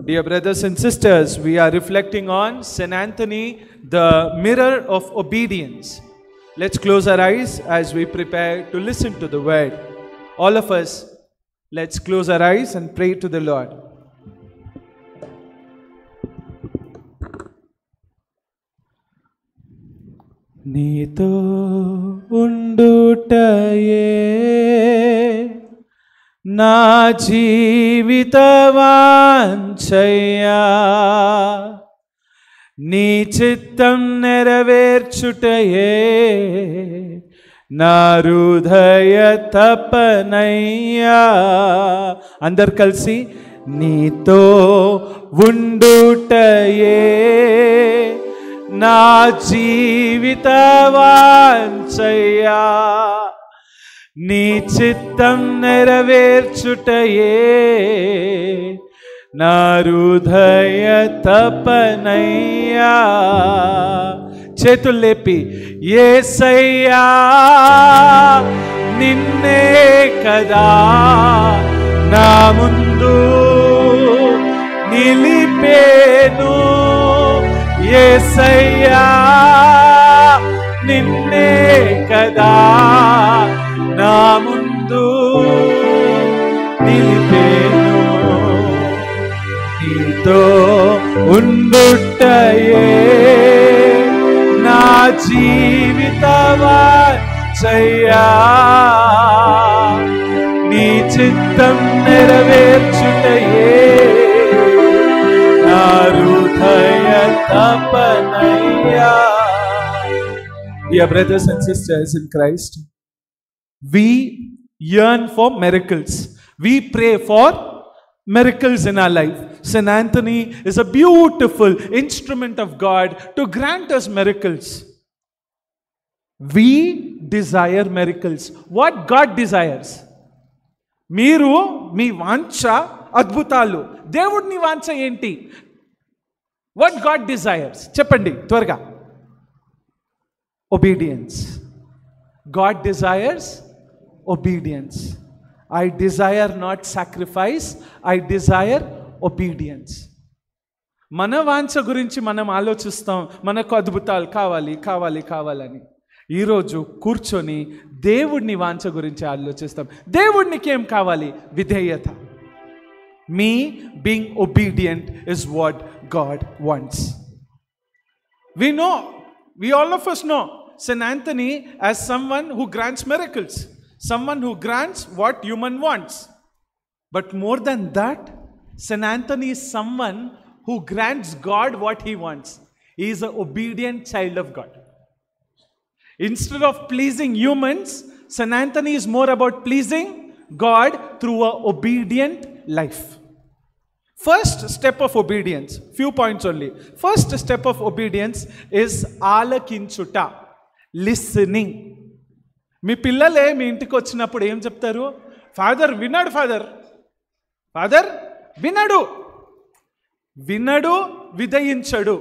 Dear brothers and sisters, we are reflecting on St. Anthony, the mirror of obedience. Let's close our eyes as we prepare to listen to the word. All of us, let's close our eyes and pray to the Lord. నీతో ఉండుటయే నా జీవిత వాంఛయ్యా, నీ చిత్తం నెరవేర్చుటయే నా హృదయ తపనయ్యా. అందరు కలిసి నీతో ఉండుటయే నా జీవిత వాంఛయ్యా, నీ చిత్తం నెరవేర్చుటయే నా హృదయ తపనయ్యా. చేతులు లేపి యేసయ్యా నిన్నే కదా నా ముందు నిలిపేను, యేసయ్యా నిన్నే కదా నా ముందు నిలిపేను. నీతో ఉండుటయే నా జీవిత వాంఛయ్యా, నీ చిత్తం నెరవేర్చుటయే నా హృదయ తపనయ్యా. Dear brothers and sisters in Christ, we yearn for miracles. We pray for miracles in our life. St. Anthony is a beautiful instrument of God to grant us miracles. We desire miracles. What God desires? మీరు మీ వాంఛ అద్భుతాలు. దేవుడిని వాంఛ ఏంటి? What God desires? చెప్పండి త్వరగా. Obedience. God desires obedience. I desire not sacrifice, I desire obedience. మన వాంఛ గురించి మనం ఆలోచిస్తాం, మనకు అద్భుతాలు కావాలి కావాలి కావాలని. ఈరోజు కూర్చొని దేవుడిని వాంఛ గురించి ఆలోచిస్తాం. దేవుడికి ఏం కావాలి? విధేయత. Me being obedient is what God wants. We all of us know St. Anthony as someone who grants miracles, someone who grants what human wants. But more than that, St. Anthony is someone who grants God what he wants. He is an obedient child of God. Instead of pleasing humans, St. Anthony is more about pleasing God through an obedient life. First step of obedience, few points only. First step of obedience is ఆలకించుట, listening. మీ పిల్లలే మీ ఇంటికి వచ్చినప్పుడు ఏం చెప్తారు? Father విన్నాడు, father విన్నాడు, వినడు విధయించడు.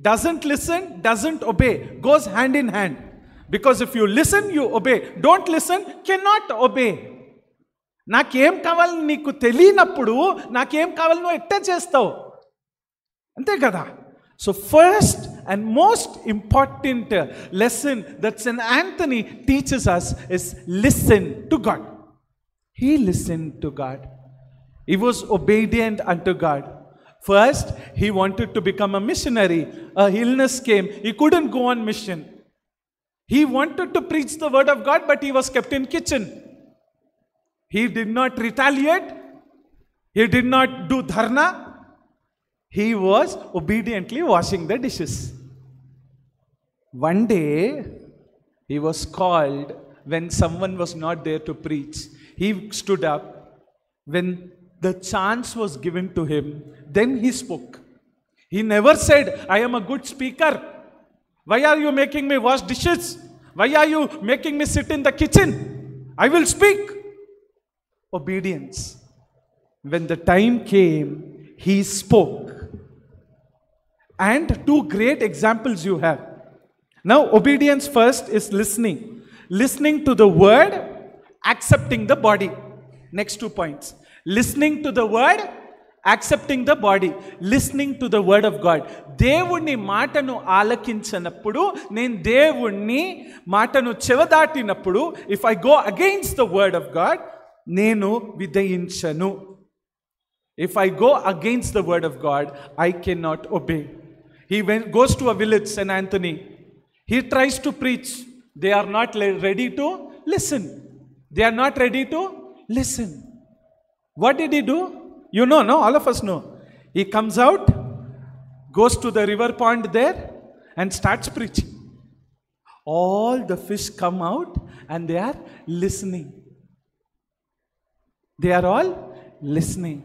Doesn't listen, doesn't obey, goes hand in hand. Because if you listen, you obey. Don't listen, cannot obey. నాకేం కావాలని నీకు తెలియనప్పుడు నాకేం కావాలని నువ్వు ఎట్టా చేస్తావు, అంతే కదా. So first and most important lesson that Saint Anthony teachers us is listen to God. He listened to God. He was obedient unto God. First, he wanted to become a missionary. A illness came. He couldn't go on mission. He wanted to preach the word of God, but he was kept in kitchen. He did not retaliate. He did not do dharna. He was obediently washing the dishes. One day, he was called when someone was not there to preach. He stood up. When the chance was given to him, then he spoke. He never said, I am a good speaker. Why are you making me wash dishes? Why are you making me sit in the kitchen? I will speak. Obedience. When the time came, he spoke. And two great examples you have. Now, obedience first is listening. Listening to the word, accepting the body. Next 2 points. Listening to the word, accepting the body, listening to the word of God. దేవుని మాటను ఆలకించినప్పుడు, నేను దేవుణ్ణి మాటను చెవదాటినప్పుడు, if I go against the word of God, నేను విధయించను. If I go against the word of God, I cannot obey. He goes to a village, St. Anthony. He tries to preach. They are not ready to listen. They are not ready to listen. What did he do? You know, no? All of us know. He comes out, goes to the river pond there, and starts preaching. All the fish come out and they are listening. They are all listening.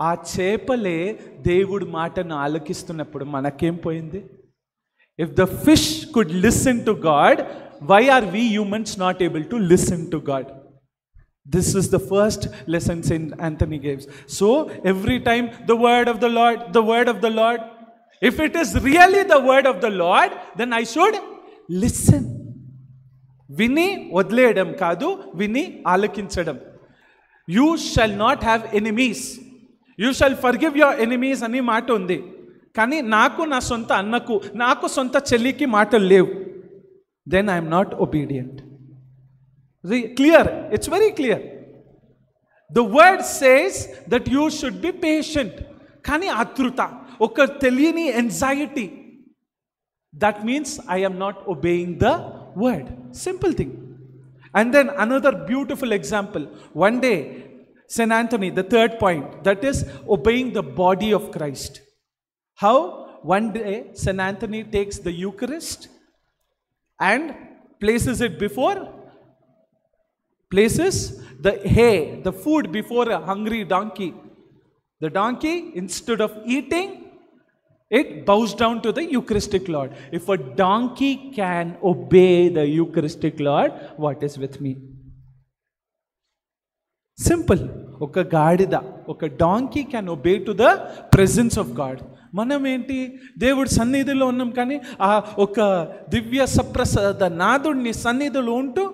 ఆ చేపలే దేవుడి మాటను ఆలకిస్తున్నప్పుడు మనకేం పోయింది? If the fish could listen to God, why are we humans not able to listen to God? This is the first lesson St. Anthony gives. So every time the word of the Lord, the word of the Lord, if it is really the word of the Lord, then I should listen. విని వదిలేయడం కాదు, విని ఆలకించడం. You shall not have enemies. You shall forgive your enemies అని మాట ఉంది. కానీ నాకు, నా సొంత అన్నకు, నాకు సొంత చెల్లికి మాటలు లేవు. Then I am not obedient. Clear? It's very clear. The word says that you should be patient. కానీ ఆతృత, ఒక తెలియని anxiety. That means I am not obeying the word. Simple thing. And then another beautiful example. One day, St. Anthony, the third point, that is obeying the body of Christ. How? One day, St. Anthony takes the Eucharist and places the hay, the food before a hungry donkey. The donkey, instead of eating, it bows down to the Eucharistic Lord. If a donkey can obey the Eucharistic Lord, what is with me? Simple. ఒక గాడిద, ఒక donkey can obey to the presence of God. మనం ఏంటి, దేవుడి సన్నిధిలో ఉన్నాం కానీ ఆ ఒక దివ్య సప్రసాద నాదుడిని సన్నిధిలో ఉంటూ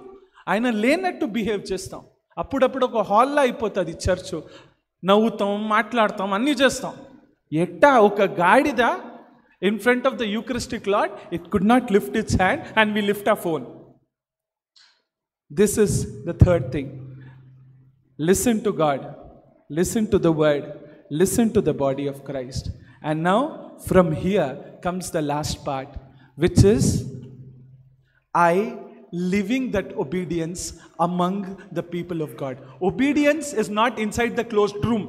ఆయన లేనట్టు బిహేవ్ చేస్తాం. అప్పుడప్పుడు ఒక హాల్లో అయిపోతుంది చర్చ్, నవ్వుతాం, మాట్లాడతాం, అన్నీ చేస్తాం. ఎట్టా ఒక గాడిద in front of the eucharistic Lord, it could not lift its hand and we lift our phone. This is the third thing. Listen to God, listen to the word, listen to the body of Christ. And now from here comes the last part, which is I living that obedience among the people of God. Obedience is not inside the closed room.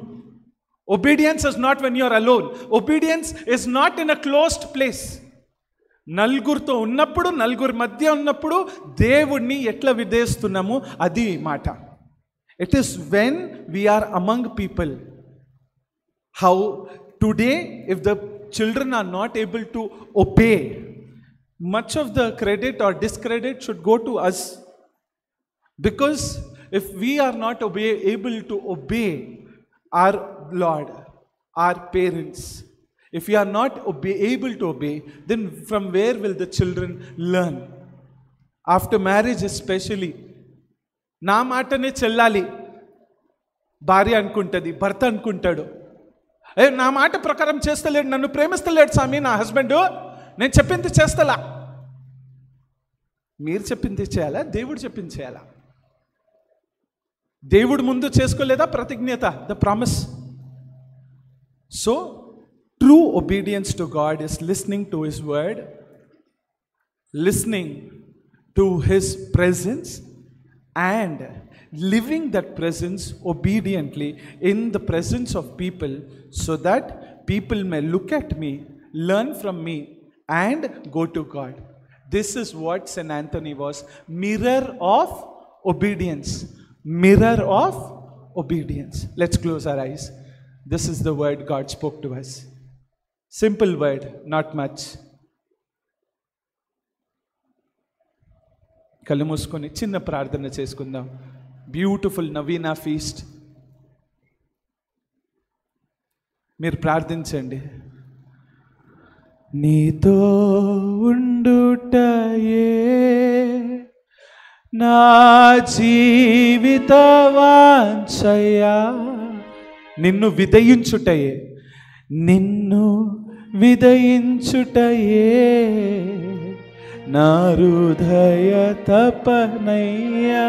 Obedience is not when you are alone. Obedience is not in a closed place. నలుగురితో ఉన్నప్పుడు, నలుగురి మధ్య ఉన్నప్పుడు దేవుణ్ణి ఎట్లా విధేస్తున్నామో అది మాట. It is when we are among people. How today, if the children are not able to obey, much of the credit or discredit should go to us. Because if we are not able to obey our Lord, our parents, if we are not able to obey, then from where will the children learn? After marriage especially, నా మాటనే చెల్లాలి భార్య అనుకుంటుంది, భర్త అనుకుంటాడు, నా మాట ప్రకారం చేస్తలేడు, నన్ను ప్రేమిస్తలేడు స్వామి నా హస్బెండ్, నేను చెప్పింది చేస్తలా. మీరు చెప్పింది చేయాలా, దేవుడు చెప్పింది చేయాలా? దేవుడు ముందు చేసుకోలేదా ప్రతిజ్ఞత, the promise? So true obedience to God is listening to his word, listening to his presence, and living that presence obediently in the presence of people, so that people may look at me, learn from me, and go to God. This is what St. Anthony was. Mirror of obedience. Mirror of obedience. Let's close our eyes. This is the word God spoke to us. Simple word, not much. కళ్ళు మూసుకొని చిన్న ప్రార్థన చేసుకుందాం. Beautiful novena feast. మీరు ప్రార్థించండి. నీతో ఉండుటయే నా జీవిత వాంఛయా, నిన్ను విధయించుటయే, నిన్ను విధయించుటయే నా హృదయ తపనయ్యా,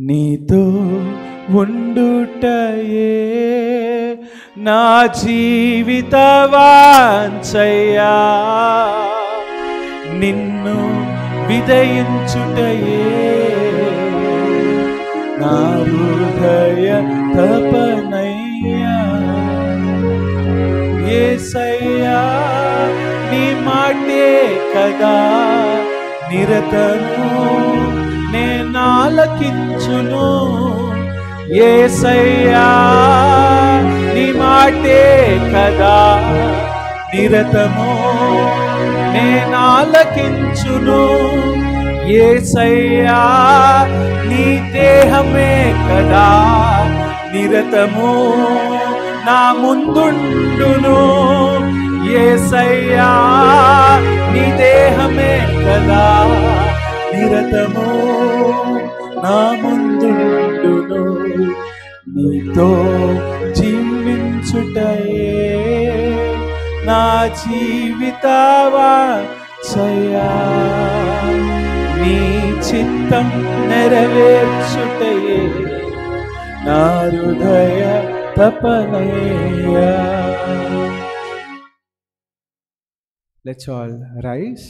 నీతో ఉండుటయే నా జీవిత వాంఛయ్యా, నిన్ను విధయించుటయే నా హృదయ తపనయ్యా. యేసయ్యా నీ మాటే కదా నిరతము నేనాలకించును, యేసయ్యా నీ మాటే కదా నిరతము నేనాలకించును, యేసయ్యా నీ దేహమే కదా నిరతము నా ముందుండును, యేసయ్యా నీ దేహమే కదా నిరతము నా ముందుండును, నీతో జీవించుటయే నా జీవిత వాంఛయ్యా, నీ చిత్తం నెరవేర్చుటయే నా హృదయ తపనయ్యా. Let's all rise.